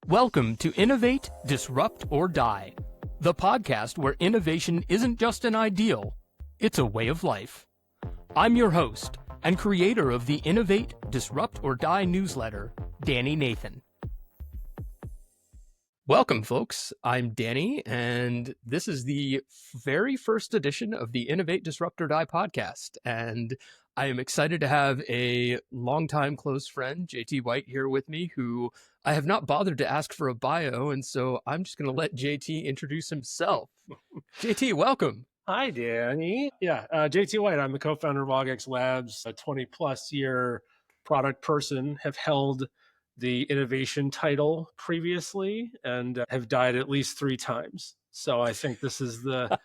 Welcome to Innovate, Disrupt, or Die, the podcast where innovation isn't just an ideal, it's a way of life. I'm your host and creator of the Innovate, Disrupt, or Die newsletter, Danny Nathan. Welcome, folks. I'm Danny, and this is the very first edition of the Innovate, Disrupt, or Die podcast. And I am excited to have a longtime close friend, JT White, here with me, who I have not bothered to ask for a bio, and so I'm just going to let JT introduce himself. JT, welcome. Hi, Danny. JT White. I'm the co-founder of AugX Labs, a 20-plus year product person, have held the innovation title previously and have died at least 3 times. So I think this is I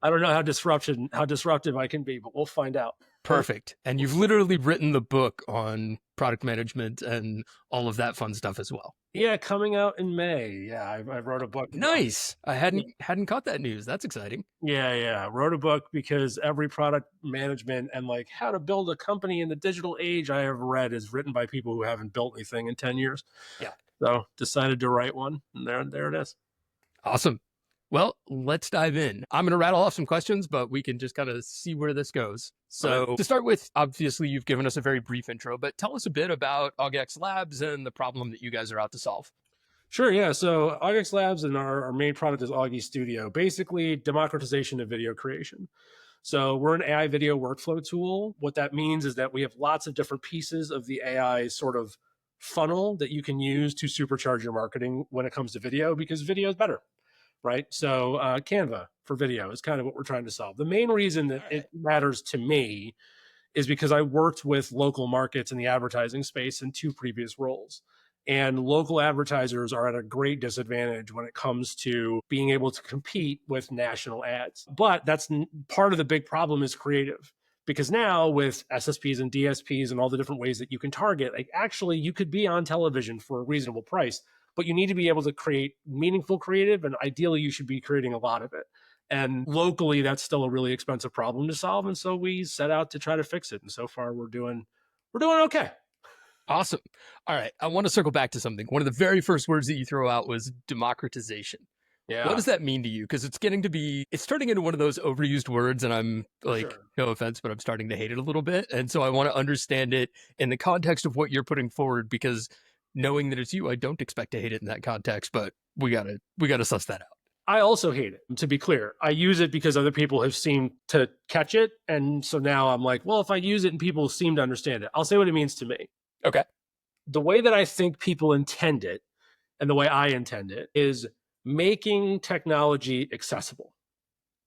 don't know how disruptive I can be, but we'll find out. Perfect. And you've literally written the book on product management and all of that fun stuff as well. Yeah, coming out in May. Yeah, I wrote a book. Nice. I hadn't caught that news. That's exciting. Yeah. Wrote a book because every product management and like how to build a company in the digital age I have read is written by people who haven't built anything in 10 years. Yeah. So decided to write one, and there it is. Awesome. Well, let's dive in. I'm going to rattle off some questions, but we can just kind of see where this goes. So to start with, obviously, you've given us a very brief intro, but tell us a bit about AugX Labs and the problem that you guys are out to solve. Sure, yeah. So AugX Labs and our main product is Augie Studio, basically democratization of video creation. So we're an AI video workflow tool. What that means is that we have lots of different pieces of the AI sort of funnel that you can use to supercharge your marketing when it comes to video, because video is better. Right. So Canva for video is kind of what we're trying to solve. The main reason that it matters to me is because I worked with local markets in the advertising space in 2 previous roles. And local advertisers are at a great disadvantage when it comes to being able to compete with national ads. But that's part of the big problem is creative. Because now with SSPs and DSPs and all the different ways that you can target, like actually you could be on television for a reasonable price, but you need to be able to create meaningful creative, and ideally you should be creating a lot of it. And locally, that's still a really expensive problem to solve. And so we set out to try to fix it. And so far we're doing okay. Awesome. All right. I want to circle back to something. One of the very first words that you throw out was democratization. Yeah. What does that mean to you? Because it's turning into one of those overused words, and I'm like, Sure. No offense, but I'm starting to hate it a little bit. And so I want to understand it in the context of what you're putting forward, because knowing that it's you, I don't expect to hate it in that context, but we gotta suss that out. I also hate it, to be clear. I use it because other people have seemed to catch it. And so now I'm like, well, if I use it and people seem to understand it, I'll say what it means to me. Okay. The way that I think people intend it and the way I intend it is making technology accessible.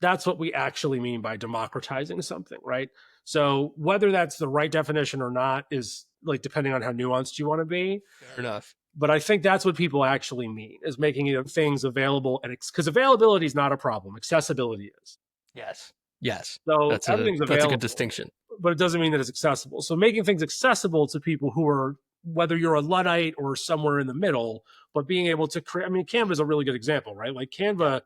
That's what we actually mean by democratizing something, right? So whether that's the right definition or not is like depending on how nuanced you want to be. Fair enough. But I think that's what people actually mean, is making things available, and because availability is not a problem, accessibility is. Yes. So That's everything's a available, good distinction. but it doesn't mean that it's accessible. So making things accessible to people who are, whether you're a Luddite or somewhere in the middle, but being able to create. I mean, Canva is a really good example, right? Like Canva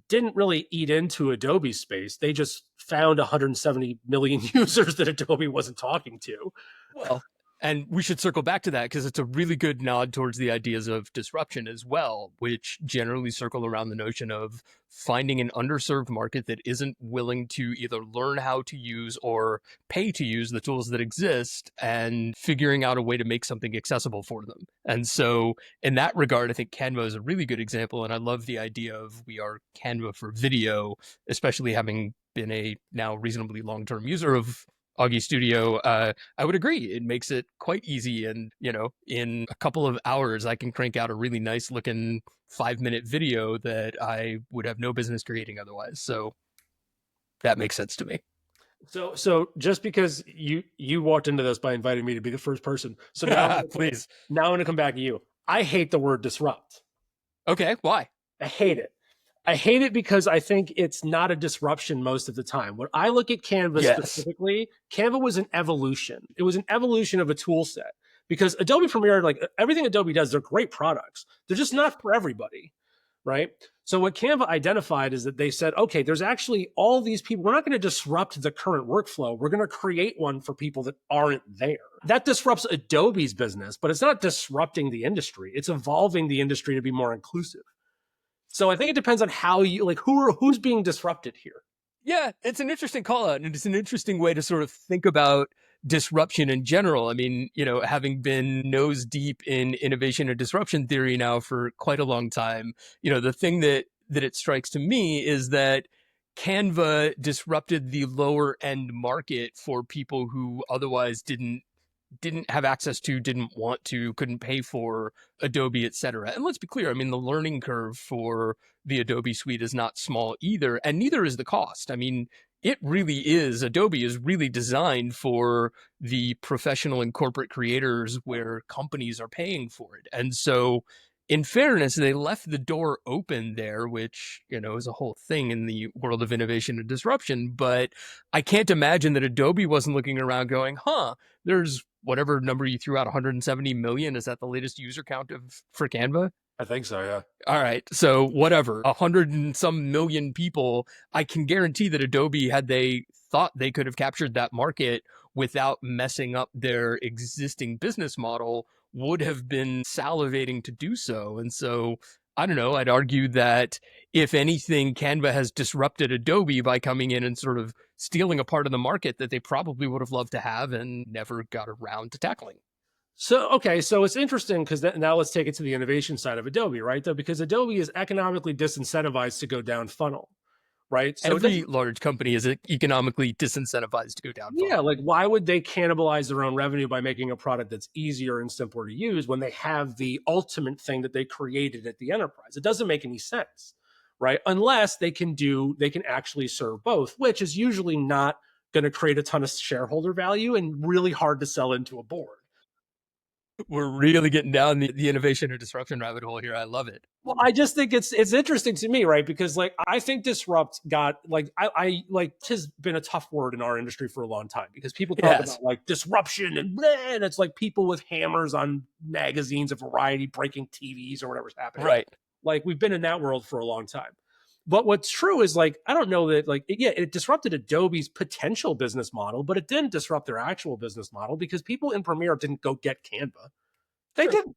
didn't really eat into Adobe's space. They just found 170 million users that Adobe wasn't talking to. Well, and we should circle back to that because it's a really good nod towards the ideas of disruption as well, which generally circle around the notion of finding an underserved market that isn't willing to either learn how to use or pay to use the tools that exist, and figuring out a way to make something accessible for them. And so in that regard, I think Canva is a really good example. And I love the idea of we are Canva for video, especially having been a now reasonably long-term user of Augie Studio. I would agree. It makes it quite easy. And, in a couple of hours, I can crank out a really nice looking 5-minute video that I would have no business creating otherwise. So that makes sense to me. So just because you walked into this by inviting me to be the first person. So now, please. Now I'm going to come back to you. I hate the word disrupt. Okay. Why? I hate it. I hate it because I think it's not a disruption most of the time. When I look at Canva specifically, Canva was an evolution. It was an evolution of a tool set, because Adobe Premiere, like everything Adobe does, they're great products. They're just not for everybody. right? So what Canva identified is that they said, okay, there's actually all these people. We're not going to disrupt the current workflow. We're going to create one for people that aren't there. That disrupts Adobe's business, but it's not disrupting the industry. It's evolving the industry to be more inclusive. So I think it depends on how you like who's being disrupted here. Yeah, it's an interesting call out, and it's an interesting way to sort of think about disruption in general. I mean, having been nose deep in innovation and disruption theory now for quite a long time, the thing that it strikes to me is that Canva disrupted the lower end market for people who otherwise didn't have access to, didn't want to, couldn't pay for Adobe, et cetera. And let's be clear, I mean, the learning curve for the Adobe suite is not small either, and neither is the cost. I mean, it really is, Adobe is really designed for the professional and corporate creators where companies are paying for it. And so, in fairness, they left the door open there, which, is a whole thing in the world of innovation and disruption. But I can't imagine that Adobe wasn't looking around going, there's whatever number you threw out, 170 million. Is that the latest user count for Canva? I think so, yeah. All right. So whatever, 100 and some million people, I can guarantee that Adobe, had they thought they could have captured that market without messing up their existing business model, would have been salivating to do so. And so, I don't know, I'd argue that if anything, Canva has disrupted Adobe by coming in and sort of stealing a part of the market that they probably would have loved to have and never got around to tackling. So, okay, so it's interesting because now let's take it to the innovation side of Adobe, right? Though, because Adobe is economically disincentivized to go down funnel, right? So every large company is economically disincentivized to go down funnel. Yeah, like why would they cannibalize their own revenue by making a product that's easier and simpler to use when they have the ultimate thing that they created at the enterprise? It doesn't make any sense, right? Unless they can actually serve both, which is usually not going to create a ton of shareholder value and really hard to sell into a board. We're really getting down the innovation or disruption rabbit hole here. I love it. Well, I just think it's interesting to me, right? Because like I think disrupt got like I like has been a tough word in our industry for a long time because people talk about like disruption and bleh, and it's like people with hammers on magazines of Variety breaking TVs or whatever's happening. Right. Like we've been in that world for a long time. But what's true is like I don't know that like it disrupted Adobe's potential business model, but it didn't disrupt their actual business model because people in Premiere didn't go get Canva. They didn't,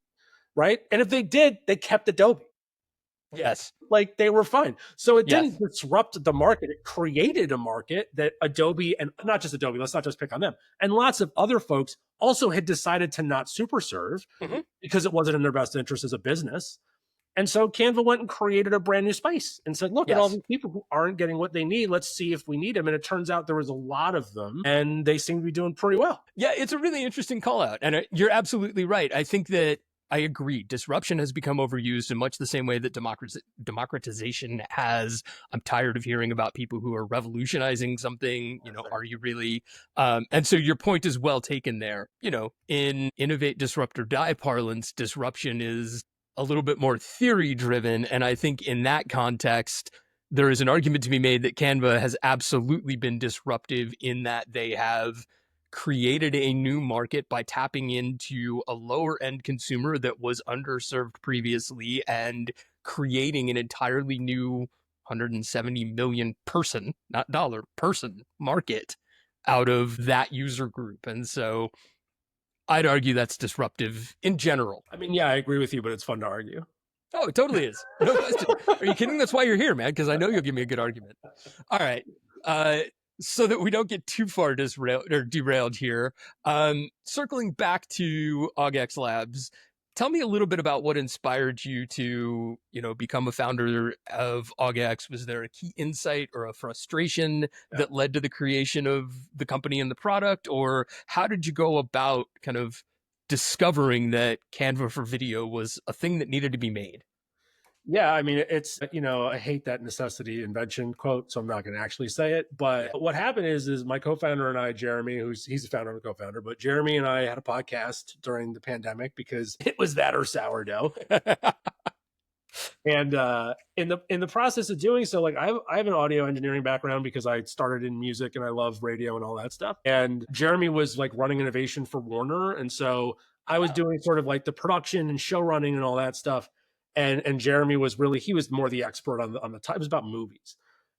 right? And if they did, they kept Adobe. Yes. Like they were fine. So it didn't disrupt the market. It created a market that Adobe, and not just Adobe, let's not just pick on them, and lots of other folks also had decided to not super serve because it wasn't in their best interest as a business. And so Canva went and created a brand new space and said, look at all these people who aren't getting what they need. Let's see if we need them. And it turns out there was a lot of them and they seem to be doing pretty well. Yeah, it's a really interesting call out. And you're absolutely right. I think that I agree. Disruption has become overused in much the same way that democratization has. I'm tired of hearing about people who are revolutionizing something. Are you really? And so your point is well taken there. In innovate, disrupt, or die parlance, disruption is a little bit more theory driven. And I think in that context, there is an argument to be made that Canva has absolutely been disruptive in that they have created a new market by tapping into a lower end consumer that was underserved previously and creating an entirely new 170 million person, not dollar, person market out of that user group. And so I'd argue that's disruptive in general. I mean, yeah, I agree with you, but it's fun to argue. Oh, it totally is. No question. Are you kidding? That's why you're here, man, because I know you'll give me a good argument. All right. So that we don't get too far derailed here, circling back to AugX Labs, tell me a little bit about what inspired you to, become a founder of AugX. Was there a key insight or a frustration that led to the creation of the company and the product? Or how did you go about kind of discovering that Canva for video was a thing that needed to be made? Yeah, I mean, it's, I hate that necessity invention quote, so I'm not going to actually say it. But what happened is my co-founder and I, Jeremy, he's the founder and co-founder, but Jeremy and I had a podcast during the pandemic because it was that or sourdough. And in the process of doing so, like I have an audio engineering background because I started in music and I love radio and all that stuff. And Jeremy was like running innovation for Warner. And so I was doing sort of like the production and show running and all that stuff. and Jeremy was really, he was more the expert on the type. It was about movies.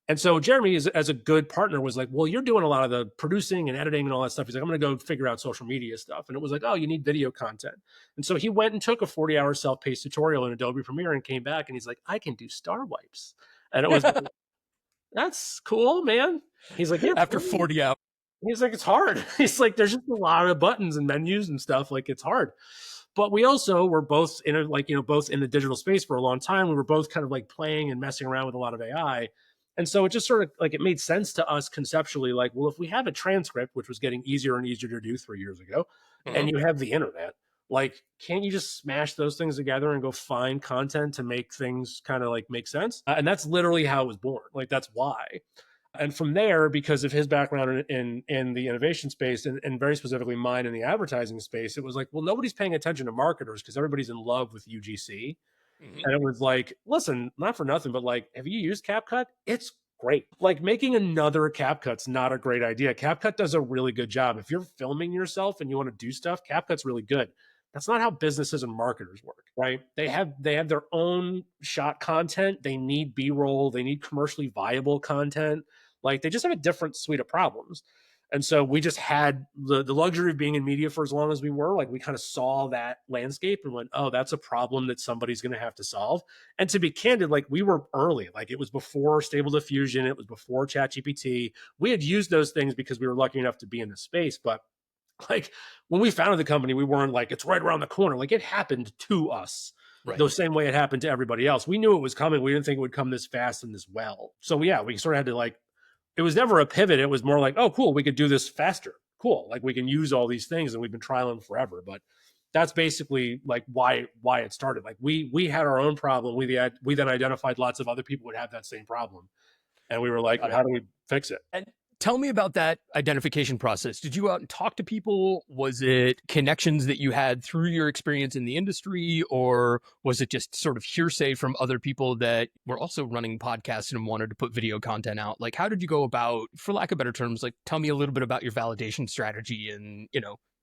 And so Jeremy, as a good partner, was like, well, you're doing a lot of the producing and editing and all that stuff. He's like, I'm going to go figure out social media stuff. And it was like, oh, you need video content. And so he went and took a 40-hour self-paced tutorial in Adobe Premiere and came back and he's like, I can do star wipes. And it was like, that's cool, man. He's like, you're After 40 hours. He's like, it's hard. He's like, there's just a lot of buttons and menus and stuff. Like, it's hard. But we also were both in a, like, both in the digital space for a long time. We were both kind of like playing and messing around with a lot of AI. And so it just sort of like, it made sense to us conceptually, like, well, if we have a transcript, which was getting easier and easier to do 3 years ago, and you have the internet, like, can't you just smash those things together and go find content to make things kind of like make sense? And that's literally how it was born. Like, that's why. And from there, because of his background in the innovation space and very specifically mine in the advertising space, it was like, well, nobody's paying attention to marketers because everybody's in love with UGC. And it was like, listen, not for nothing, but like, have you used CapCut? It's great. Like, making another CapCut's not a great idea. CapCut does a really good job. If you're filming yourself and you want to do stuff, CapCut's really good. That's not how businesses and marketers work, right? They have their own shot content. They need B-roll. They need commercially viable content. Like, they just have a different suite of problems. And so we just had the luxury of being in media for as long as we were. Like, we kind of saw that landscape and went, oh, that's a problem that somebody's going to have to solve. And to be candid, like, we were early. Like, it was before Stable Diffusion. It was before ChatGPT. We had used those things because we were lucky enough to be in the space. But like, when we founded the company, we weren't like, it's right around the corner. Like, it happened to us. Right. The same way it happened to everybody else. We knew it was coming. We didn't think it would come this fast and this well. So yeah, we sort of had to like, it was never a pivot. It was more like, oh, cool, we could do this faster. Cool. Like, we can use all these things and we've been trialing forever. But that's basically like why it started. Like, we had our own problem. We then identified lots of other people would have that same problem. And we were like, how do we fix it? And tell me about that identification process. Did you go out and talk to people? Was it connections that you had through your experience in the industry? Or was it just sort of hearsay from other people that were also running podcasts and wanted to put video content out? Like, how did you go about, for lack of better terms, like, tell me a little bit about your validation strategy and,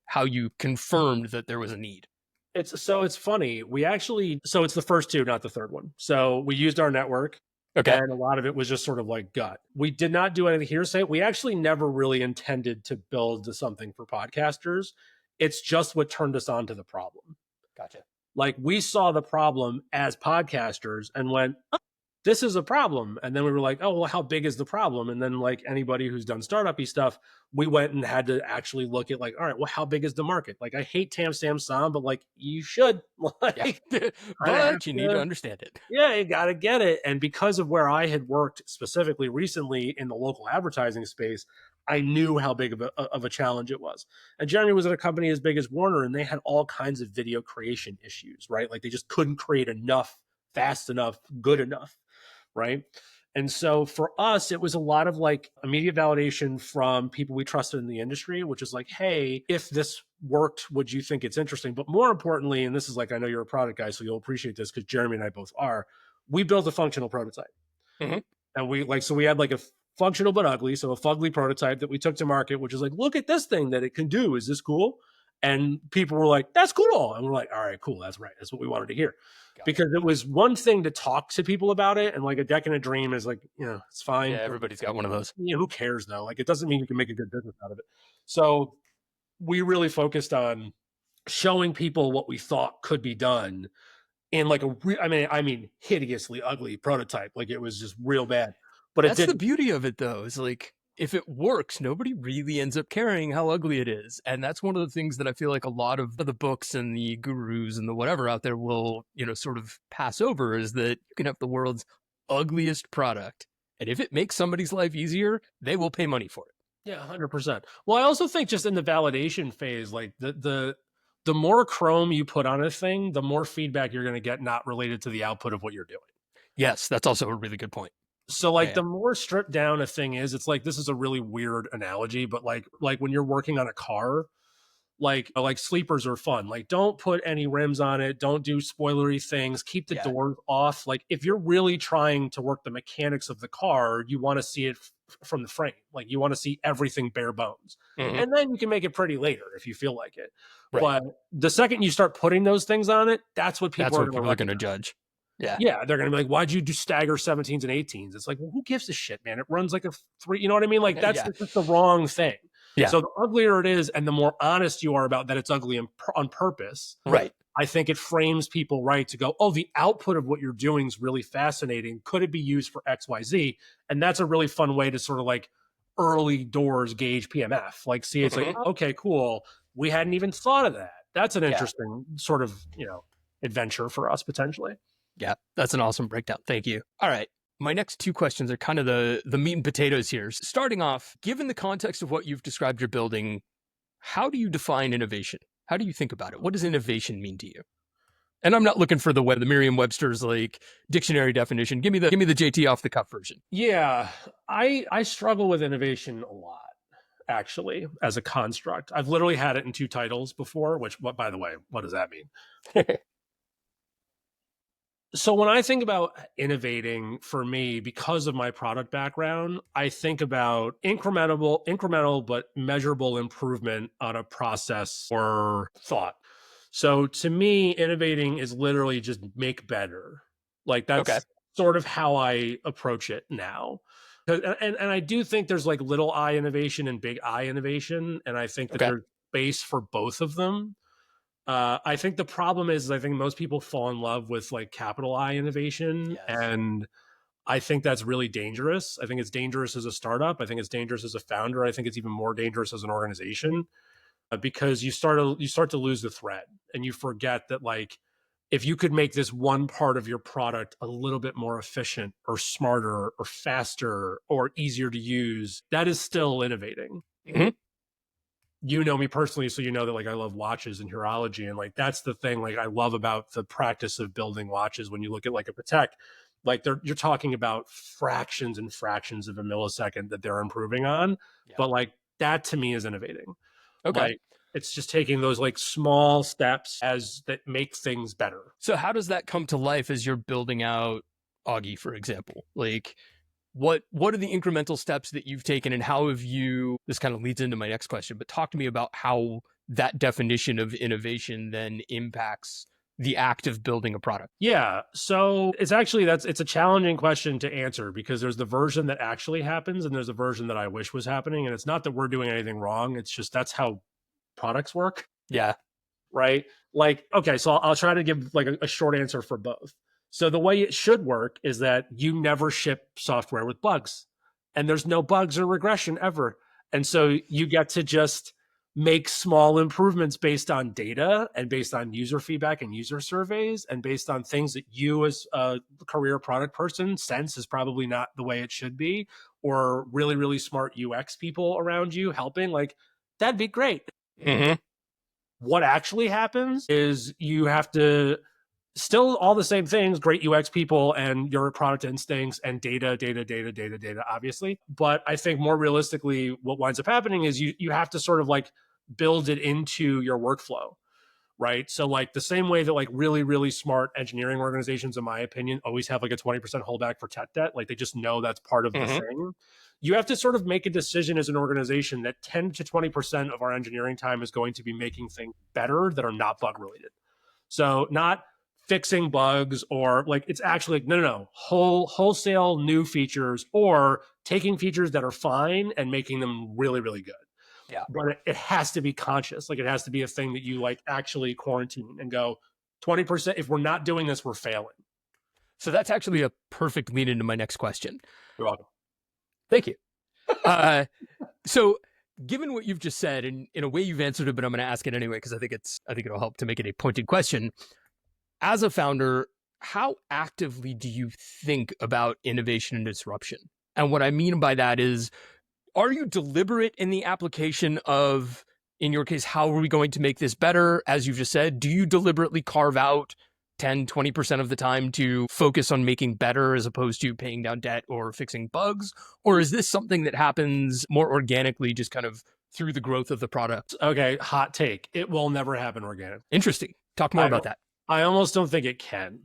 how you confirmed that there was a need? It's funny. It's the first two, not the third one. So we used our network. Okay. And a lot of it was just sort of like gut. We did not do anything hearsay. We actually never really intended to build something for podcasters. It's just what turned us on to the problem. Gotcha. Like, we saw the problem as podcasters and went, oh, this is a problem. And then we were like, oh, well, how big is the problem? And then, like anybody who's done startup-y stuff, we went and had to actually look at like, all right, well, how big is the market? Like, I hate Tam Sam Sam, but like, you should. Like, yeah. But you need to understand it. Yeah, you got to get it. And because of where I had worked specifically recently in the local advertising space, I knew how big of a challenge it was. And Jeremy was at a company as big as Warner, and they had all kinds of video creation issues, right? Like, they just couldn't create enough, fast enough, good enough. Right. And so for us, it was a lot of like immediate validation from people we trusted in the industry, which is like, hey, if this worked, would you think it's interesting? But more importantly, and this is like, I know you're a product guy, so you'll appreciate this because Jeremy and I both are, we built a functional prototype. And we had like a functional but ugly, so a fugly prototype that we took to market, which is like, look at this thing that it can do. Is this cool? And people were like, that's cool. And we're like, all right, cool. That's right. That's what we wanted to hear. Because it was one thing to talk to people about it. And like, a deck and a dream is like, it's fine. Yeah, everybody's got one of those. Who cares though? Like, it doesn't mean you can make a good business out of it. So we really focused on showing people what we thought could be done in like I mean, hideously ugly prototype. Like, it was just real bad. But that's the beauty of it though, is like, if it works, nobody really ends up caring how ugly it is. And that's one of the things that I feel like a lot of the books and the gurus and the whatever out there will, sort of pass over, is that you can have the world's ugliest product. And if it makes somebody's life easier, they will pay money for it. Yeah, 100%. Well, I also think just in the validation phase, like the more chrome you put on a thing, the more feedback you're going to get not related to the output of what you're doing. Yes, that's also a really good point. So like, the more stripped down a thing is, it's like, this is a really weird analogy, but like when you're working on a car, like sleepers are fun. Like, don't put any rims on it. Don't do spoilery things. Keep the doors off. Like, if you're really trying to work the mechanics of the car, you want to see it from the frame. Like, you want to see everything bare bones. And then you can make it pretty later if you feel like it. Right. But the second you start putting those things on it, that's what people are going to judge. Yeah. Yeah, they're going to be like, why'd you do stagger 17s and 18s? It's like, well, who gives a shit, man? It runs like a three, you know what I mean? Like that's Yeah. just the wrong thing. Yeah. So the uglier it is and the more honest you are about that it's ugly on purpose, Right. I think it frames people right to go, oh, the output of what you're doing is really fascinating. Could it be used for XYZ? And that's a really fun way to sort of like early doors gauge PMF. Like, see, it's like, Mhm. okay, cool. We hadn't even thought of that. That's an Yeah. interesting sort of, adventure for us potentially. Yeah. That's an awesome breakdown. Thank you. All right. My next two questions are kind of the meat and potatoes here. Starting off, given the context of what you've described you're building, how do you define innovation? How do you think about it? What does innovation mean to you? And I'm not looking for the Merriam-Webster's like dictionary definition. Give me the JT off the cuff version. Yeah, I struggle with innovation a lot, actually, as a construct. I've literally had it in two titles before, which, what, by the way, what does that mean? So when I think about innovating for me, because of my product background, I think about incremental but measurable improvement on a process or thought. So to me, innovating is literally just make better. Like Okay. that's sort of how I approach it now. And I do think there's like little I innovation and big I innovation. And I think that Okay. there's space for both of them. I think the problem is I think most people fall in love with like capital I innovation. Yes. And I think that's really dangerous. I think it's dangerous as a startup. I think it's dangerous as a founder. I think it's even more dangerous as an organization because you start to lose the thread and you forget that like if you could make this one part of your product a little bit more efficient or smarter or faster or easier to use, that is still innovating. Mhm. You know me personally, so you know that like I love watches and horology, and like that's the thing like I love about the practice of building watches. When you look at like a Patek, like you're talking about fractions and fractions of a millisecond that they're improving on, Yeah. but like that to me is innovating. Okay. Like it's just taking those like small steps as that make things better. So how does that come to life as you're building out Augie, for example? Like what are the incremental steps that you've taken and how have you, this kind of leads into my next question, but talk to me about how that definition of innovation then impacts the act of building a product. Yeah. So it's actually it's a challenging question to answer because there's the version that actually happens and there's a version that I wish was happening. And it's not that we're doing anything wrong. It's just that's how products work. Yeah. Right. Like, okay, so I'll try to give like a short answer for both. So the way it should work is that you never ship software with bugs and there's no bugs or regression ever. And so you get to just make small improvements based on data and based on user feedback and user surveys and based on things that you as a career product person sense is probably not the way it should be, or really, really smart UX people around you helping. Like, that'd be great. Mm-hmm. What actually happens is you have to still all the same things, great UX people and your product instincts and data, obviously. But I think more realistically, what winds up happening is you have to sort of like build it into your workflow, right? So like the same way that like really, really smart engineering organizations, in my opinion, always have like a 20% holdback for tech debt. Like they just know that's part of the Mm-hmm. thing. You have to sort of make a decision as an organization that 10 to 20% of our engineering time is going to be making things better that are not bug related. So not fixing bugs or like it's actually like no wholesale new features or taking features that are fine and making them really, really good. Yeah. But it has to be conscious. Like it has to be a thing that you like actually quarantine and go 20%. If we're not doing this, we're failing. So that's actually a perfect lead into my next question. You're welcome. Thank you. So given what you've just said, and in a way you've answered it, but I'm going to ask it anyway, because I think it'll help to make it a pointed question. As a founder, how actively do you think about innovation and disruption? And what I mean by that is, are you deliberate in the application of, in your case, how are we going to make this better? As you've just said, do you deliberately carve out 10, 20% of the time to focus on making better as opposed to paying down debt or fixing bugs? Or is this something that happens more organically, just kind of through the growth of the product? Okay, hot take. It will never happen organic. Interesting. Talk more about that. I almost don't think it can.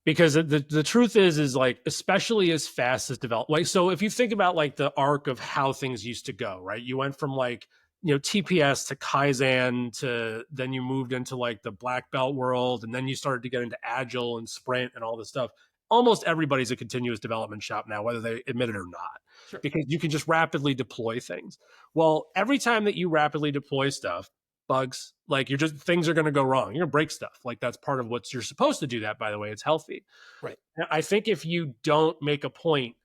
Because the truth is like, especially as fast as develop, like, so if you think about like the arc of how things used to go, right? You went from like TPS to Kaizen to then you moved into like the black belt world, and then you started to get into Agile and Sprint and all this stuff. Almost everybody's a continuous development shop now, whether they admit it or not, Sure. because you can just rapidly deploy things. Well, every time that you rapidly deploy stuff, bugs, like things are going to go wrong. You're going to break stuff. Like that's part of what you're supposed to do that, by the way. It's healthy. Right. I think if you don't make a point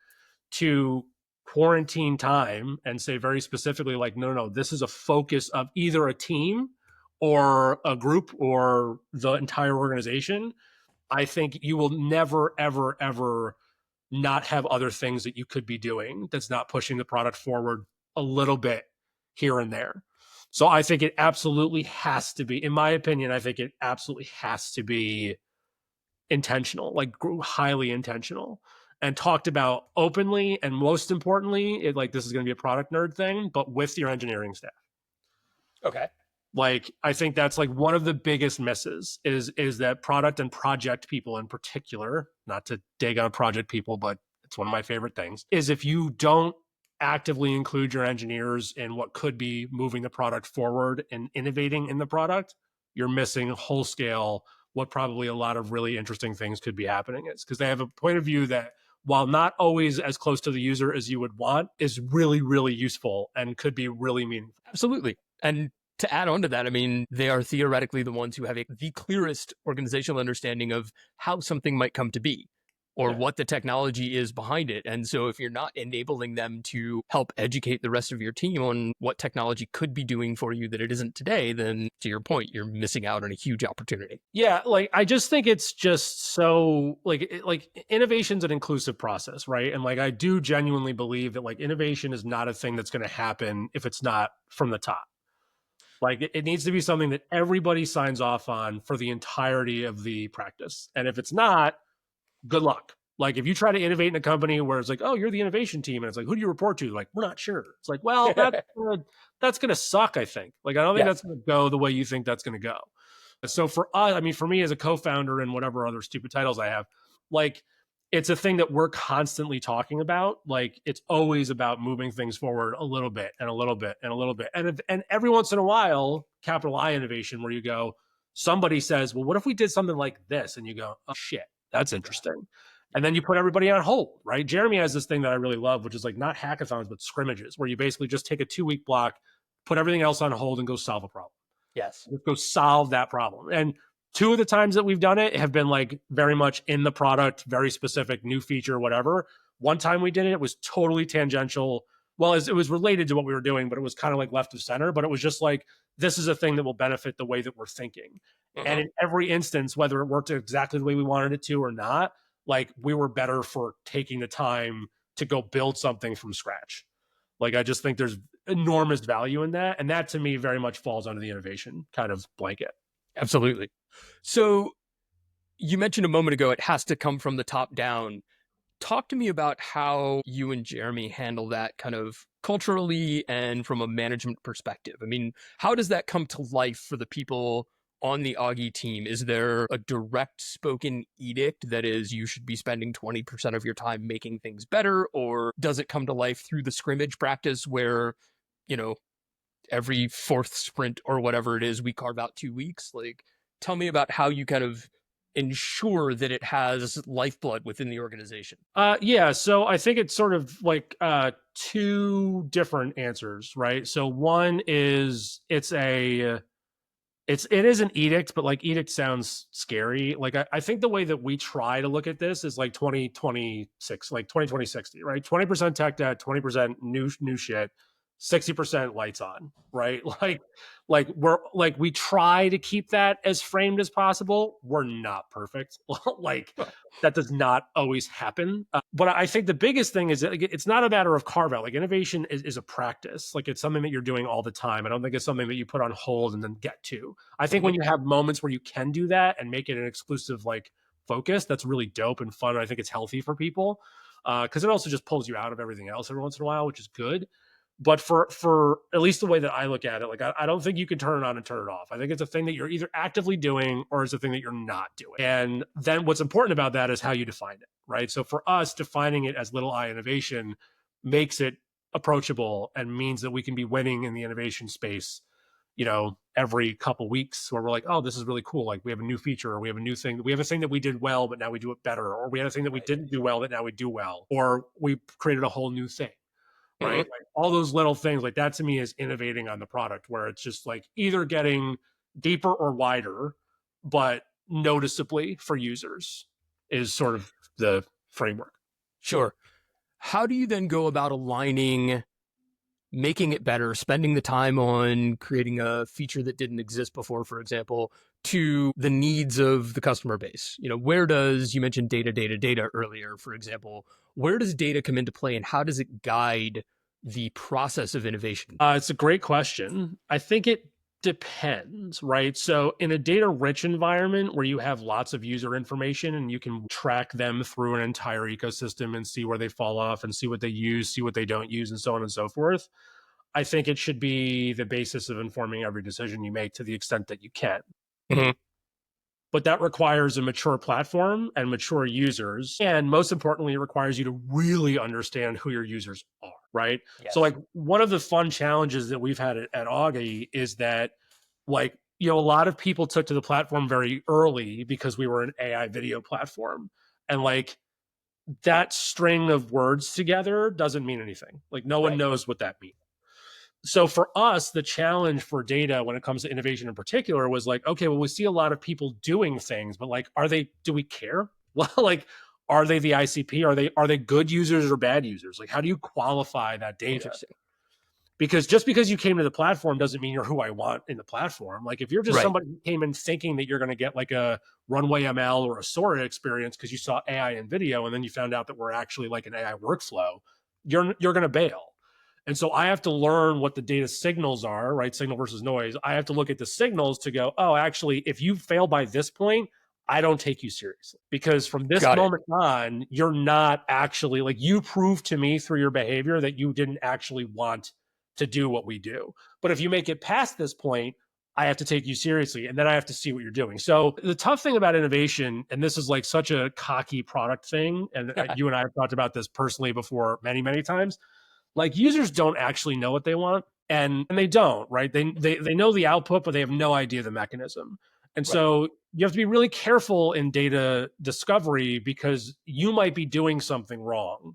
to quarantine time and say very specifically, like, no, this is a focus of either a team or a group or the entire organization, I think you will never, ever, ever not have other things that you could be doing that's not pushing the product forward a little bit here and there. So I think it absolutely has to be, in my opinion, I think it absolutely has to be intentional, like highly intentional, and talked about openly. And most importantly, this is going to be a product nerd thing, but with your engineering staff. Okay. Like, I think that's like one of the biggest misses is that product and project people in particular, not to dig on project people, but it's one of my favorite things, is if you don't actively include your engineers in what could be moving the product forward and innovating in the product, you're missing whole scale what probably a lot of really interesting things could be happening is, because they have a point of view that, while not always as close to the user as you would want, is really, really useful and could be really meaningful. Absolutely. And to add on to that, I mean, they are theoretically the ones who have the clearest organizational understanding of how something might come to be or what the technology is behind it. And so if you're not enabling them to help educate the rest of your team on what technology could be doing for you that it isn't today, then to your point, you're missing out on a huge opportunity. Yeah, like I just think it's just so like innovation's an inclusive process, right? And like I do genuinely believe that like innovation is not a thing that's going to happen if it's not from the top. Like it needs to be something that everybody signs off on for the entirety of the practice. And if it's not, good luck. Like if you try to innovate in a company where it's like, oh, you're the innovation team, and it's like, who do you report to? Like, we're not sure. It's like, well, that's gonna suck, I think. Like, I don't think that's gonna go the way you think that's gonna go. So for us, I mean, for me as a co-founder and whatever other stupid titles I have, like it's a thing that we're constantly talking about. Like it's always about moving things forward a little bit and a little bit and a little bit. And every once in a while, capital I innovation, where you go, somebody says, well, what if we did something like this? And you go, oh shit, that's interesting. And then you put everybody on hold, right? Jeremy has this thing that I really love, which is like not hackathons, but scrimmages, where you basically just take a 2-week block, put everything else on hold and go solve a problem. Yes. Let's go solve that problem. And 2 of the times that we've done it have been like very much in the product, very specific, new feature, whatever. One time we did it, it was totally tangential. Well, it was related to what we were doing, but it was kind of like left of center. But it was just like, this is a thing that will benefit the way that we're thinking. And in every instance, whether it worked exactly the way we wanted it to or not, like we were better for taking the time to go build something from scratch. Like, I just think there's enormous value in that. And that to me very much falls under the innovation kind of blanket. Absolutely. So you mentioned a moment ago, it has to come from the top down. Talk to me about how you and Jeremy handle that kind of culturally and from a management perspective. I mean, how does that come to life for the people on the Augie team? Is there a direct spoken edict that is, you should be spending 20% of your time making things better? Or does it come to life through the scrimmage practice where, every 4th sprint or whatever it is, we carve out 2 weeks? Like, tell me about how you kind of ensure that it has lifeblood within the organization. Yeah, so I think it's sort of like 2 different answers, right? So one is it is an edict, but like edict sounds scary. Like I think the way that we try to look at this is like 2026, like 2020-60, right? 20% tech debt, 20% new shit, 60% lights on, right? Like we try to keep that as framed as possible. We're not perfect. Like that does not always happen. But I think the biggest thing is that it's not a matter of carve out. Like innovation is a practice. Like it's something that you're doing all the time. I don't think it's something that you put on hold and then get to. I think when you have moments where you can do that and make it an exclusive like focus, that's really dope and fun. And I think it's healthy for people because it also just pulls you out of everything else every once in a while, which is good. But for at least the way that I look at it, like I don't think you can turn it on and turn it off. I think it's a thing that you're either actively doing or it's a thing that you're not doing. And then what's important about that is how you define it, right? So for us, defining it as little I innovation makes it approachable and means that we can be winning in the innovation space, every couple weeks, where we're like, oh, this is really cool. Like we have a new feature, or we have a new thing. We have a thing that we did well, but now we do it better. Or we had a thing that we didn't do well, that now we do well. Or we created a whole new thing, right? Mhm. Like all those little things, like that to me is innovating on the product, where it's just like either getting deeper or wider, but noticeably for users is sort of the framework. Sure. How do you then go about aligning making it better, spending the time on creating a feature that didn't exist before, for example, to the needs of the customer base? Where does, you mentioned data earlier, for example, where does data come into play and how does it guide the process of innovation? It's a great question. I think it depends, right? So, in a data rich environment where you have lots of user information and you can track them through an entire ecosystem and see where they fall off and see what they use, see what they don't use, and so on and so forth, I think it should be the basis of informing every decision you make to the extent that you can. Mhm. But that requires a mature platform and mature users. And most importantly, it requires you to really understand who your users are, right? So, Yes. like, one of the fun challenges that we've had at Augie is that, like, a lot of people took to the platform very early because we were an AI video platform. And, like, that string of words together doesn't mean anything. Like, no one Right. knows what that means. So for us, the challenge for data when it comes to innovation in particular was like, okay, well, we see a lot of people doing things, but like, do we care? Well, like, are they the ICP? Are they good users or bad users? Like, how do you qualify that data? Interesting. Because just because you came to the platform doesn't mean you're who I want in the platform. Like, if you're just Right. somebody who came in thinking that you're going to get like a runway ML or a Sora experience because you saw AI in video and then you found out that we're actually like an AI workflow, you're going to bail. And so I have to learn what the data signals are, right? Signal versus noise. I have to look at the signals to go, oh, actually, if you fail by this point, I don't take you seriously. Because from this Got it. moment on, you're not actually like, you prove to me through your behavior that you didn't actually want to do what we do. But if you make it past this point, I have to take you seriously and then I have to see what you're doing. So the tough thing about innovation, and this is like such a cocky product thing, and you and I have talked about this personally before many, many times, like users don't actually know what they want, and they don't, right? They know the output, but they have no idea the mechanism. And Right. so you have to be really careful in data discovery because you might be doing something wrong.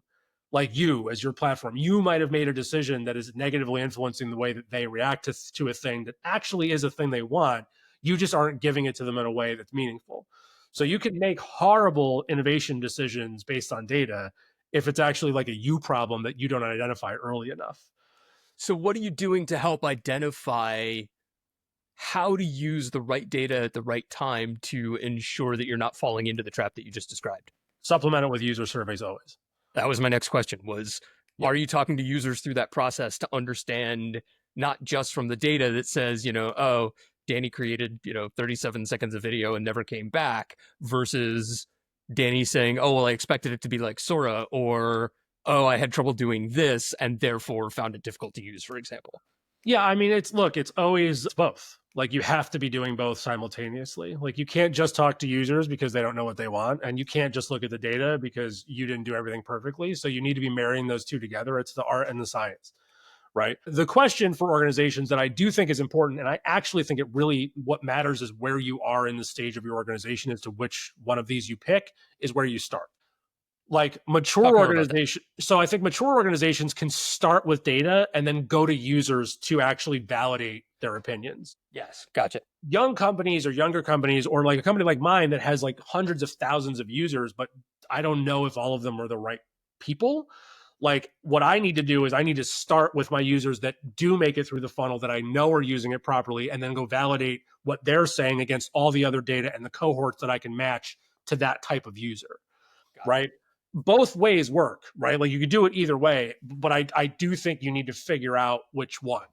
Like, you as your platform, you might have made a decision that is negatively influencing the way that they react to a thing that actually is a thing they want. You just aren't giving it to them in a way that's meaningful. So you can make horrible innovation decisions based on data if it's actually like a you problem that you don't identify early enough. So, what are you doing to help identify how to use the right data at the right time to ensure that you're not falling into the trap that you just described? Supplement it with user surveys always. That was my next question was, Yeah. are you talking to users through that process to understand not just from the data that says, oh, Danny created, 37 seconds of video and never came back versus Danny saying, oh, well, I expected it to be like Sora, or, oh, I had trouble doing this and therefore found it difficult to use, for example. Yeah, I mean, it's always both. Like, you have to be doing both simultaneously. Like, you can't just talk to users because they don't know what they want, and you can't just look at the data because you didn't do everything perfectly. So you need to be marrying those two together. It's the art and the science, right? The question for organizations that I do think is important, and I actually think what matters is where you are in the stage of your organization as to which one of these you pick is where you start. Like, Talk mature more about that. organization. So I think mature organizations can start with data and then go to users to actually validate their opinions. Yes. Gotcha. Young companies or younger companies, or like a company like mine that has like hundreds of thousands of users, but I don't know if all of them are the right people. Like, what I need to do is I need to start with my users that do make it through the funnel, that I know are using it properly, and then go validate what they're saying against all the other data and the cohorts that I can match to that type of user, Got it. right? Both ways work, right? Like, you could do it either way, but I do think you need to figure out which one.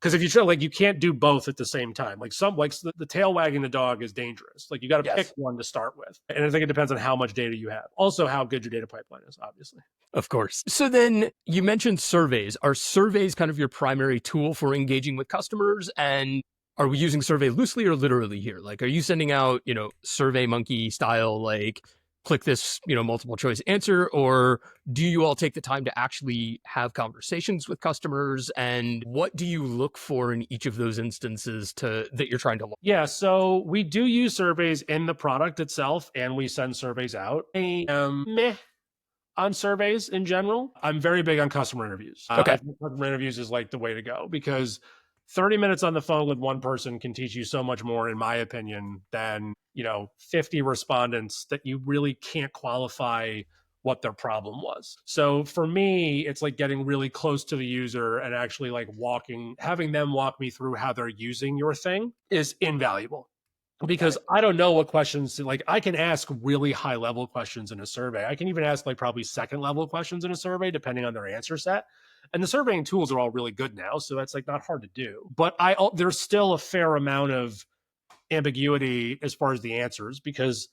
Because if you try, like, you can't do both at the same time. Like, the tail wagging the dog is dangerous. Like, you got to pick Yes. one to start with. And I think it depends on how much data you have. Also, how good your data pipeline is, obviously. Of course. So then you mentioned surveys. Are surveys kind of your primary tool for engaging with customers? And are we using survey loosely or literally here? Like, are you sending out, survey monkey style, like click this, multiple choice answer, or do you all take the time to actually have conversations with customers? And what do you look for in each of those instances that you're trying to launch? Yeah, so we do use surveys in the product itself, and we send surveys out. I am meh on surveys in general. I'm very big on customer interviews. I Okay. think customer interviews is like the way to go, because 30 minutes on the phone with one person can teach you so much more, in my opinion, than 50 respondents that you really can't qualify what their problem was. So for me, it's like getting really close to the user and actually like having them walk me through how they're using your thing is invaluable, because I don't know what questions, like I can ask really high level questions in a survey. I can even ask like probably second level questions in a survey, depending on their answer set. And the surveying tools are all really good now, so that's like not hard to do. But there's still a fair amount of ambiguity as far as the answers, because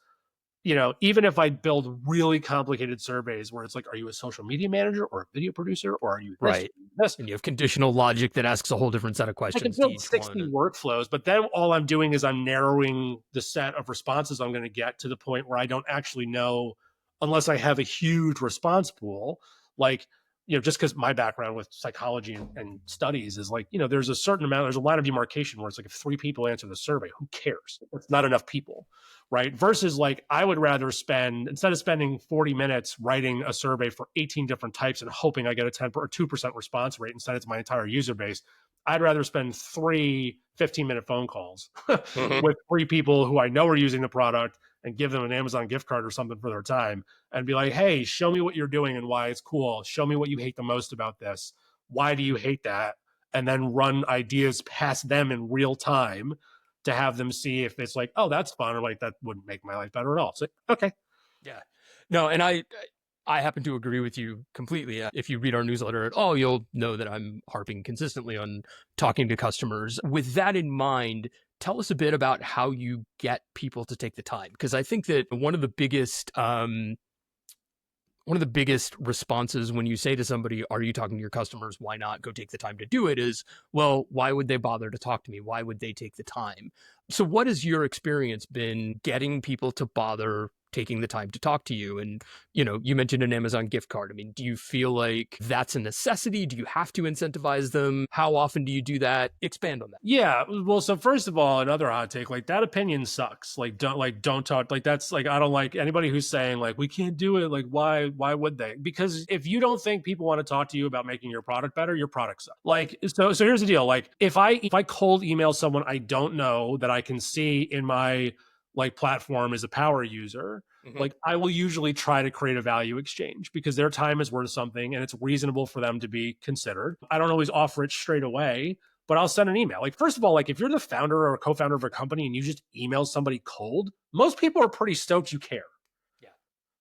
even if I build really complicated surveys where it's like, are you a social media manager or a video producer, or are you this, Right. this? And you have conditional logic that asks a whole different set of I can questions to build each 60 one. workflows, but then all I'm doing is I'm narrowing the set of responses I'm going to get to the point where I don't actually know, unless I have a huge response pool. Like, just because my background with psychology and studies is like, there's a line of demarcation where it's like, if 3 people answer the survey, who cares? It's not enough people, right? Versus like, I would rather instead of spending 40 minutes writing a survey for 18 different types and hoping I get a 10 or 2% response rate and send it to my entire user base, I'd rather spend 3 15-minute phone calls Mhm. with 3 people who I know are using the product, and give them an Amazon gift card or something for their time, and be like, hey, show me what you're doing and why it's cool. Show me what you hate the most about this. Why do you hate that? And then run ideas past them in real time to have them see if it's like, oh, that's fun, or like, that wouldn't make my life better at all. It's like, okay. Yeah. No, and I happen to agree with you completely. If you read our newsletter at all, you'll know that I'm harping consistently on talking to customers. With that in mind, tell us a bit about how you get people to take the time, because I think that one of the biggest responses when you say to somebody, are you talking to your customers? Why not go take the time to do it? Is, well, why would they bother to talk to me? Why would they take the time? So what has your experience been getting people to bother taking the time to talk to you? And, you mentioned an Amazon gift card. I mean, do you feel like that's a necessity? Do you have to incentivize them? How often do you do that? Expand on that. Yeah. Well, so first of all, another hot take, like that opinion sucks. Don't talk, like that's like, I don't like anybody who's saying like, we can't do it. Like, why would they? Because if you don't think people want to talk to you about making your product better, your product sucks. Like, so here's the deal. Like if I cold email someone I don't know that I can see in my like platform as a power user, like I will usually try to create a value exchange, because their time is worth something and it's reasonable for them to be considered. I don't always offer it straight away, but I'll send an email. Like, first of all, like if you're the founder or a co-founder of a company and you just email somebody cold, most people are pretty stoked you care. Yeah.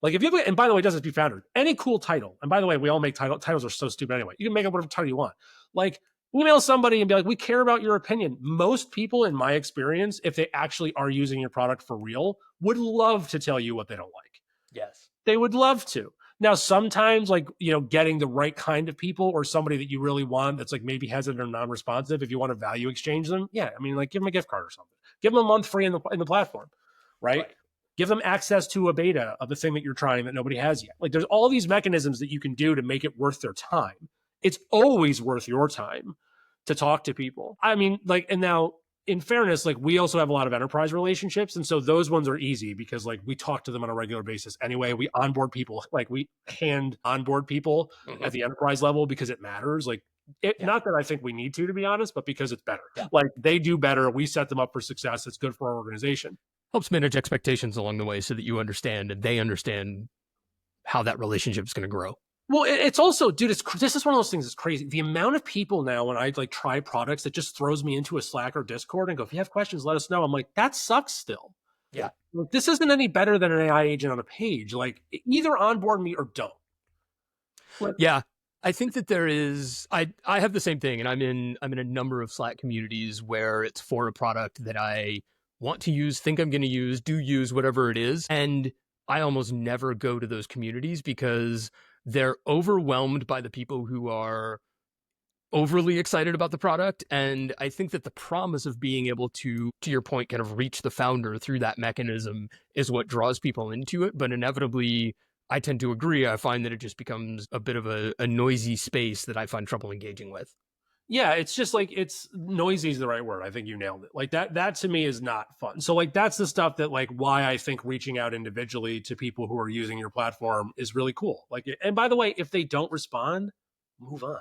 Like if you have, and by the way, it doesn't have to be founder, any cool title. And by the way, we all make titles are so stupid anyway. You can make up whatever title you want. Like email somebody and be like, we care about your opinion. Most people, in my experience, if they actually are using your product for real, would love to tell you what they don't like. Yes. They would love to. Now, sometimes like, getting the right kind of people or somebody that you really want that's like maybe hesitant or non-responsive, if you want to value exchange them, yeah, I mean, like give them a gift card or something. Give them a month free in the platform, right? Right. Give them access to a beta of the thing that you're trying that nobody has yet. Like there's all these mechanisms that you can do to make it worth their time. It's always worth your time to talk to people. I mean, like, and now in fairness, like we also have a lot of enterprise relationships. And so those ones are easy because like we talk to them on a regular basis anyway. We onboard people, like we hand onboard people Mhm. at the enterprise level because it matters. Like Yeah. not that I think we need to be honest, but because it's better. Yeah. Like they do better. We set them up for success. It's good for our organization. Helps manage expectations along the way so that you understand and they understand how that relationship is going to grow. Well, it's also, dude, this is one of those things that's crazy. The amount of people now, when I like try products, that just throws me into a Slack or Discord and go, if you have questions, let us know. I'm like, that sucks still. Yeah. Like, this isn't any better than an AI agent on a page. Like either onboard me or don't. Like, Yeah. I think that there is I have the same thing, and I'm in a number of Slack communities where it's for a product that I want to use, think I'm going to use, do use, whatever it is. And I almost never go to those communities because they're overwhelmed by the people who are overly excited about the product. And I think that the promise of being able to your point, kind of reach the founder through that mechanism is what draws people into it. But inevitably, I tend to agree. I find that it just becomes a bit of a noisy space that I find trouble engaging with. Yeah, it's just like it's noisy is the right word. I think you nailed it. Like that to me is not fun. So like that's the stuff that like why I think reaching out individually to people who are using your platform is really cool. Like, and by the way, if they don't respond, move on.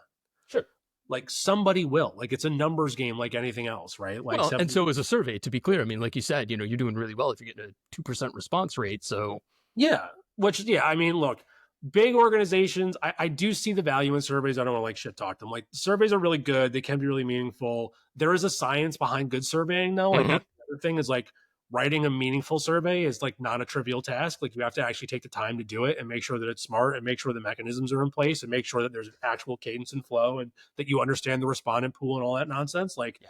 Sure. Like somebody will. Like it's a numbers game like anything else, right? Like Well, and so is a survey, to be clear. I mean, like you said, you're doing really well if you're getting a 2% response rate. So yeah, which yeah, I mean, look, big organizations, I do see the value in surveys. I don't want to like shit talk them. Like surveys are really good. They can be really meaningful. There is a science behind good surveying though. Like that's the other thing is like writing a meaningful survey is like not a trivial task. Like you have to actually take the time to do it and make sure that it's smart and make sure the mechanisms are in place and make sure that there's an actual cadence and flow and that you understand the respondent pool and all that nonsense. Like yeah.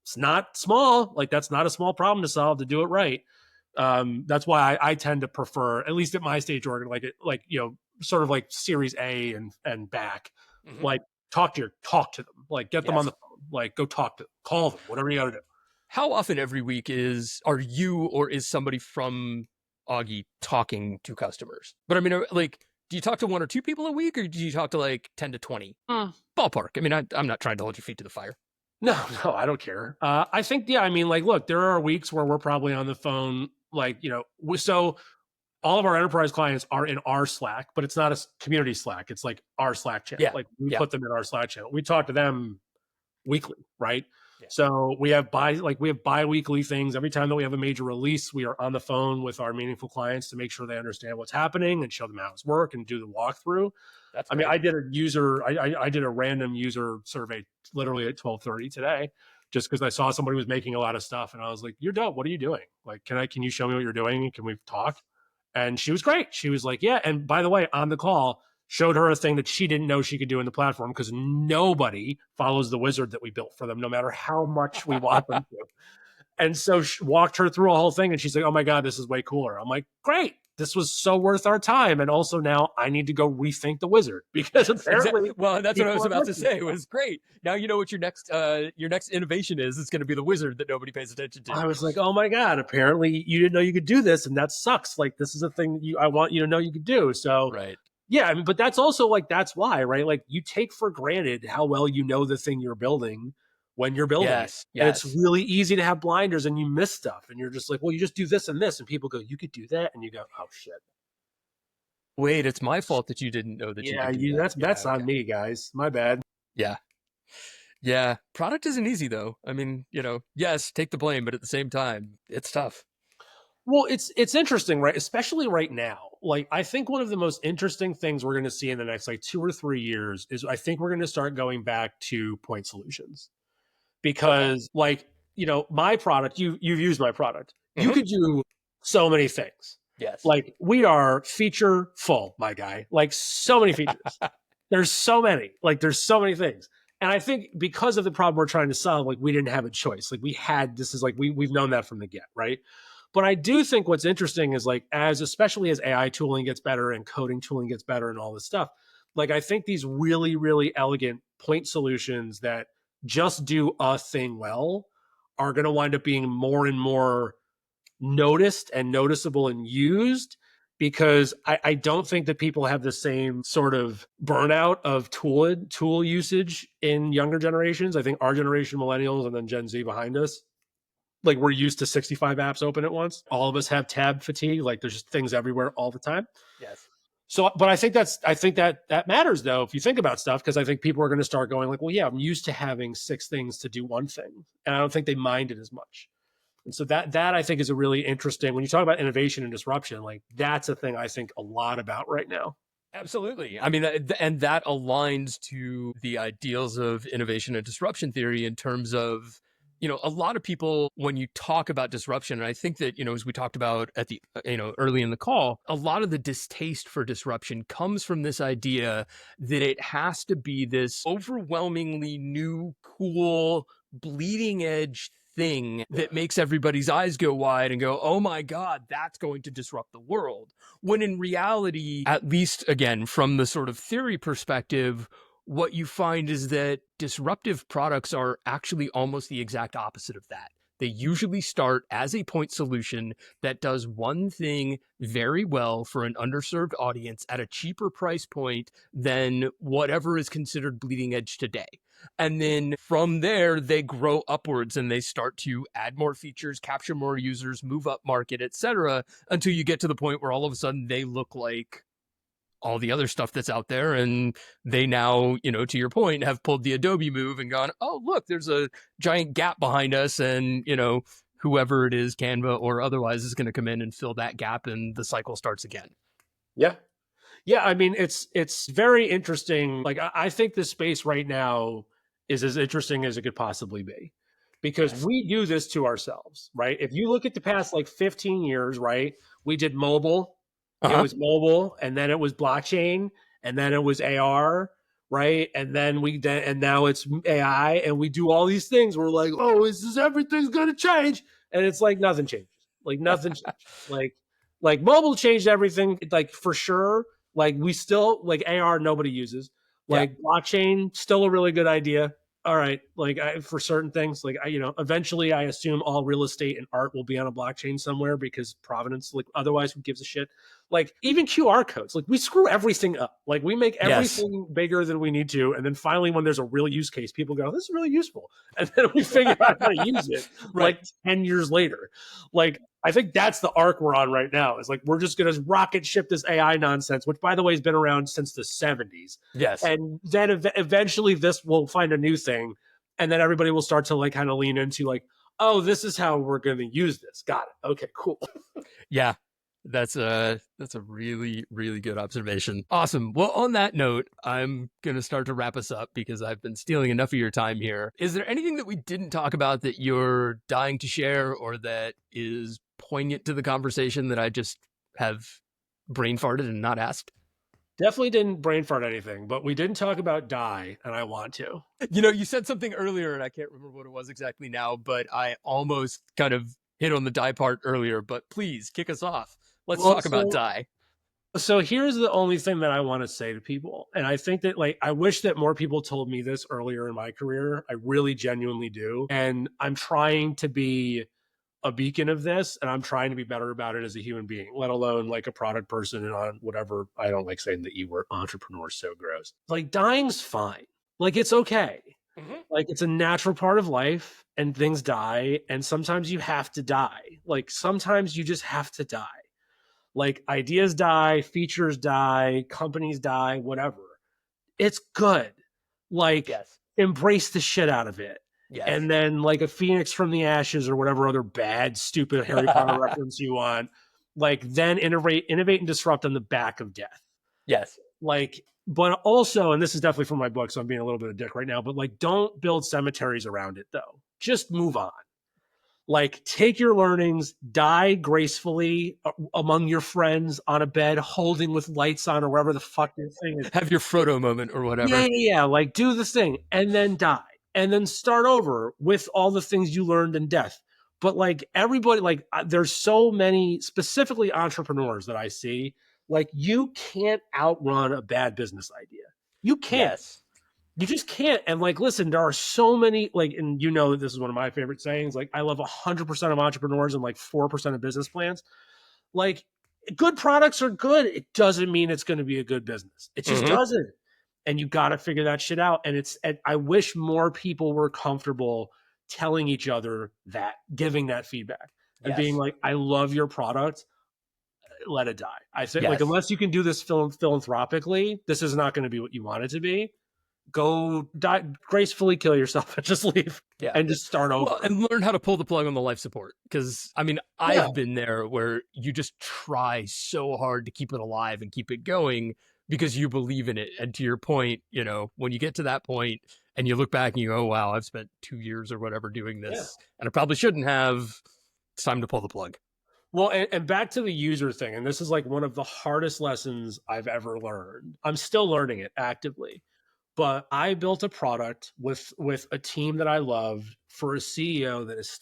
It's not small. Like that's not a small problem to solve to do it right. That's why I tend to prefer, at least at my stage organ, like sort of like Series A and back, like talk to them, like get them on the phone, like go talk to them, call them, whatever you got to do. How often every week are you or is somebody from Augie talking to customers? But I mean, like, do you talk to 1 or 2 people a week, or do you talk to like 10 to 20? Ballpark. I mean, I'm not trying to hold your feet to the fire. No, I don't care. I think, yeah, I mean, like, look, there are weeks where we're probably on the phone, like, so all of our enterprise clients are in our Slack, but it's not a community Slack. It's like our Slack channel. Yeah. Like we put them in our Slack channel. We talk to them weekly, right? Yeah. So we have bi-weekly things. Every time that we have a major release, we are on the phone with our meaningful clients to make sure they understand what's happening and show them how it's work and do the walkthrough. That's I mean, I did a random user survey literally at 12:30 today, just because I saw somebody was making a lot of stuff, and I was like, "You're dope. What are you doing? Like, can you show me what you're doing? Can we talk?" And she was great. She was like, "Yeah." And by the way, on the call, showed her a thing that she didn't know she could do in the platform because nobody follows the wizard that we built for them, no matter how much we want them to. And so she walked her through a whole thing, and she's like, "Oh my god, this is way cooler." I'm like, "Great." This was so worth our time. And also now I need to go rethink the wizard because apparently, well, that's what I was about to say. It was great. Now you know what your next innovation is. It's going to be the wizard that nobody pays attention to. I was like, oh my God, apparently you didn't know you could do this. And that sucks. Like, this is a thing I want you to know you could do. So right. Yeah, I mean, but that's also like, that's why, right? Like you take for granted how well you know the thing you're building when you're building it. And it's really easy to have blinders and you miss stuff. And you're just like, well, you just do this and this. And people go, you could do that. And you go, oh shit. Wait, it's my fault that you didn't know that you could do that. That's on me, guys. My bad. Yeah. Yeah. Product isn't easy though. I mean, yes, take the blame, but at the same time, it's tough. Well, it's interesting, right? Especially right now. Like, I think one of the most interesting things we're going to see in the next like 2 or 3 years is I think we're going to start going back to point solutions. Because like, my product, you've used my product. You could do so many things. Yes. Like we are feature full, my guy. Like so many features. There's so many. Like there's so many things. And I think because of the problem we're trying to solve, like we didn't have a choice. Like this is like we've known that from the get, right? But I do think what's interesting is like especially as AI tooling gets better and coding tooling gets better and all this stuff, like I think these really, really elegant point solutions that just do a thing well are going to wind up being more and more noticed and noticeable and used, because I don't think that people have the same sort of burnout of tool usage in younger generations. I think our generation, millennials, and then Gen Z behind us, like we're used to 65 apps open at once. All of us have tab fatigue. Like there's just things everywhere all the time. Yes. So, but I think that matters though, if you think about stuff, because I think people are going to start going like, well, yeah, I'm used to having 6 things to do one thing. And I don't think they mind it as much. And so that I think is a really interesting, when you talk about innovation and disruption, like that's a thing I think a lot about right now. Absolutely. I mean, and that aligns to the ideals of innovation and disruption theory in terms of, a lot of people, when you talk about disruption, and I think that, as we talked about at the, early in the call, a lot of the distaste for disruption comes from this idea that it has to be this overwhelmingly new, cool, bleeding edge thing that makes everybody's eyes go wide and go, oh my God, that's going to disrupt the world. When in reality, at least again, from the sort of theory perspective, what you find is that disruptive products are actually almost the exact opposite of that. They usually start as a point solution that does one thing very well for an underserved audience at a cheaper price point than whatever is considered bleeding edge today. And then from there, they grow upwards and they start to add more features, capture more users, move up market, etc., until you get to the point where all of a sudden they look like all the other stuff that's out there. And they now, to your point, have pulled the Adobe move and gone, oh, look, there's a giant gap behind us. And, whoever it is, Canva or otherwise, is going to come in and fill that gap and the cycle starts again. Yeah. Yeah. I mean, it's very interesting. Like, I think this space right now is as interesting as it could possibly be because we do this to ourselves, right? If you look at the past like 15 years, right? We did mobile. It was mobile, and then it was blockchain, and then it was AR, right? And then and now it's AI, and we do all these things. We're like, oh, everything's gonna change? And it's like nothing changes. Like nothing changes. Like mobile changed everything, like for sure. Like we still like AR, nobody uses. Like blockchain, still a really good idea. All right, like for certain things, like eventually I assume all real estate and art will be on a blockchain somewhere because provenance. Like otherwise, who gives a shit? Like even QR codes, like we screw everything up. Like we make everything bigger than we need to, and then finally, when there's a real use case, people go, "This is really useful," and then we figure out how to use it. Right. Like 10 years later, like I think that's the arc we're on right now. Is like we're just going to rocket ship this AI nonsense, which by the way has been around since the 70s. Yes. And then eventually this will find a new thing, and then everybody will start to like kind of lean into like, oh, this is how we're going to use this. Got it. Okay, cool. Yeah. That's a really, really good observation. Awesome. Well, on that note, I'm going to start to wrap us up because I've been stealing enough of your time here. Is there anything that we didn't talk about that you're dying to share or that is poignant to the conversation that I just have brain farted and not asked? Definitely didn't brain fart anything, but we didn't talk about die, and I want to. You said something earlier, and I can't remember what it was exactly now, but I almost kind of hit on the die part earlier, but please kick us off. Let's talk about die. So here's the only thing that I want to say to people. And I think that like, I wish that more people told me this earlier in my career. I really genuinely do. And I'm trying to be a beacon of this, and I'm trying to be better about it as a human being, let alone like a product person and on whatever. I don't like saying the E word, entrepreneur, so gross. Like dying's fine. Like it's okay. Like it's a natural part of life, and things die, and sometimes you have to die. Like sometimes you just have to die. Like ideas die, features die, companies die, whatever. It's good. Like embrace the shit out of it. Yes. And then like a phoenix from the ashes or whatever other bad, stupid Harry Potter reference you want, like then innovate and disrupt on the back of death. Yes. Like, but also, and this is definitely from my book, so I'm being a little bit of a dick right now, but like don't build cemeteries around it though. Just move on. Like take your learnings, die gracefully among your friends on a bed, holding with lights on or wherever the fuck your thing is. Have your Frodo moment or whatever. Yeah. Like do the thing and then die and then start over with all the things you learned in death. But like everybody, like there's so many specifically entrepreneurs that I see, like you can't outrun a bad business idea. You can't. Yes. You just can't. And like, listen, there are so many, like, and you know that this is one of my favorite sayings. Like, I love 100% of entrepreneurs and like 4% of business plans. Like, good products are good. It doesn't mean it's going to be a good business. It just doesn't. And you got to figure that shit out. And I wish more people were comfortable telling each other that, giving that feedback and being like, I love your product. Let it die. I think like, unless you can do this philanthropically, this is not going to be what you want it to be. Go die, gracefully kill yourself and just leave and just start over. Well, and learn how to pull the plug on the life support. Because, I mean, I've been there where you just try so hard to keep it alive and keep it going because you believe in it. And to your point, when you get to that point and you look back and you go, oh, wow, I've spent 2 years or whatever doing this and I probably shouldn't have. It's time to pull the plug. Well, and back to the user thing. And this is like one of the hardest lessons I've ever learned. I'm still learning it actively. But I built a product with a team that I loved for a CEO that is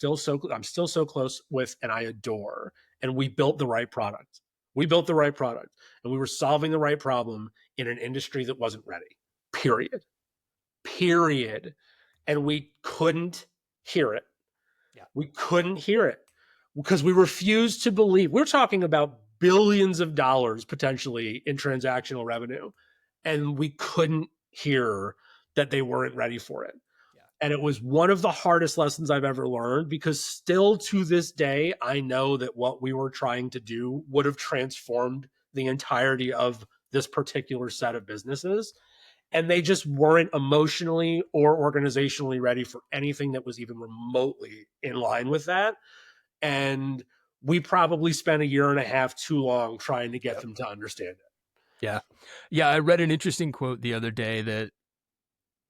I'm still so close with and I adore. And we built the right product. We built the right product and we were solving the right problem in an industry that wasn't ready, period. period. And we couldn't hear it. Yeah. We couldn't hear it because we refused to believe. We're talking about billions of dollars potentially in transactional revenue. And we couldn't hear that they weren't ready for it. Yeah. And it was one of the hardest lessons I've ever learned, because still to this day, I know that what we were trying to do would have transformed the entirety of this particular set of businesses. And they just weren't emotionally or organizationally ready for anything that was even remotely in line with that. And we probably spent a year and a half too long trying to get them to understand it. Yeah. Yeah. I read an interesting quote the other day that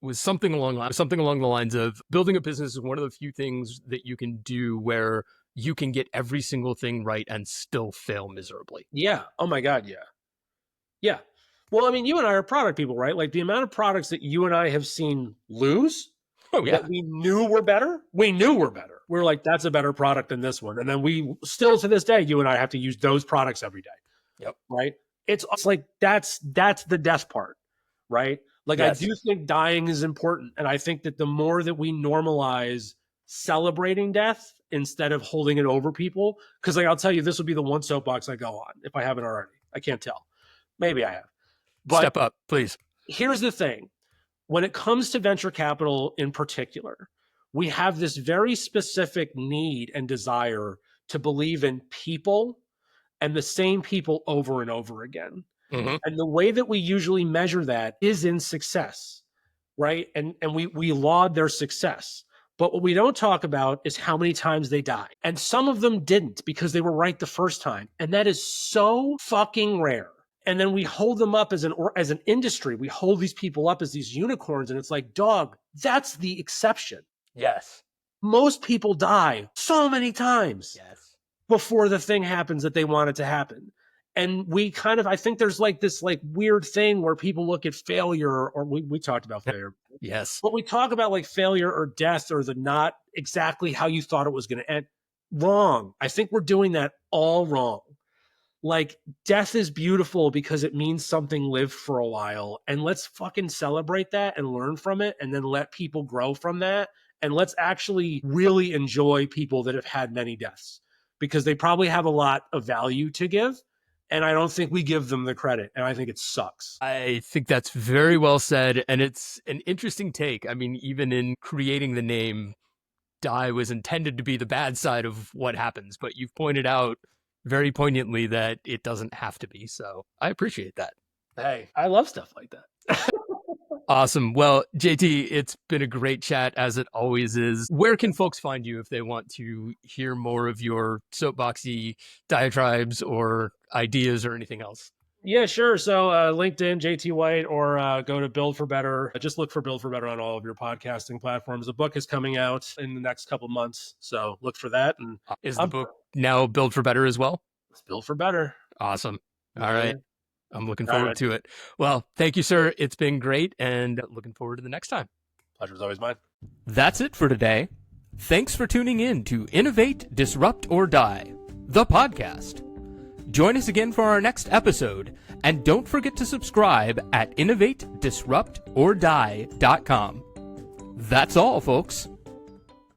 was something along the lines of building a business is one of the few things that you can do where you can get every single thing right and still fail miserably. Yeah. Oh my God. Yeah. Yeah. Well, I mean, you and I are product people, right? Like the amount of products that you and I have seen lose that we knew were better. We're like, that's a better product than this one. And then we still to this day, you and I have to use those products every day. Yep. Right. It's like, that's the death part. Right. Like, yes. I do think dying is important. And I think that the more that we normalize celebrating death instead of holding it over people, because like, I'll tell you, this will be the one soapbox I go on if I haven't already. I can't tell. Maybe I have. But step up, please. Here's the thing. When it comes to venture capital in particular, we have this very specific need and desire to believe in people and the same people over and over again. Mm-hmm. And the way that we usually measure that is in success, right? And we laud their success. But what we don't talk about is how many times they die. And some of them didn't because they were right the first time. And that is so fucking rare. And then we hold them up as an industry. We hold these people up as these unicorns. And it's like, dog, that's the exception. Yes. Most people die so many times before the thing happens that they want it to happen. And we kind of, I think there's like this like weird thing where people look at failure, or we talked about failure. Yes. But we talk about like failure or death or the not exactly how you thought it was going to end. Wrong. I think we're doing that all wrong. Like, death is beautiful because it means something lived for a while. And let's fucking celebrate that and learn from it, and then let people grow from that. And let's actually really enjoy people that have had many deaths, because they probably have a lot of value to give. And I don't think we give them the credit. And I think it sucks. I think that's very well said. And it's an interesting take. I mean, even in creating the name, die was intended to be the bad side of what happens. But you've pointed out very poignantly that it doesn't have to be. So I appreciate that. Hey, I love stuff like that. Awesome. Well, JT, it's been a great chat, as it always is. Where can folks find you if they want to hear more of your soapboxy diatribes or ideas or anything else? Yeah, sure. So LinkedIn, JT White, or go to Build for Better. Just look for Build for Better on all of your podcasting platforms. The book is coming out in the next couple months, so look for that. And is the book now Build for Better as well? It's Build for Better. Awesome. All right. I'm looking forward to it. Well, thank you, sir. It's been great, and looking forward to the next time. Pleasure's always mine. That's it for today. Thanks for tuning in to Innovate, Disrupt, or Die, the podcast. Join us again for our next episode, and don't forget to subscribe at innovatedisruptordie.com. That's all, folks.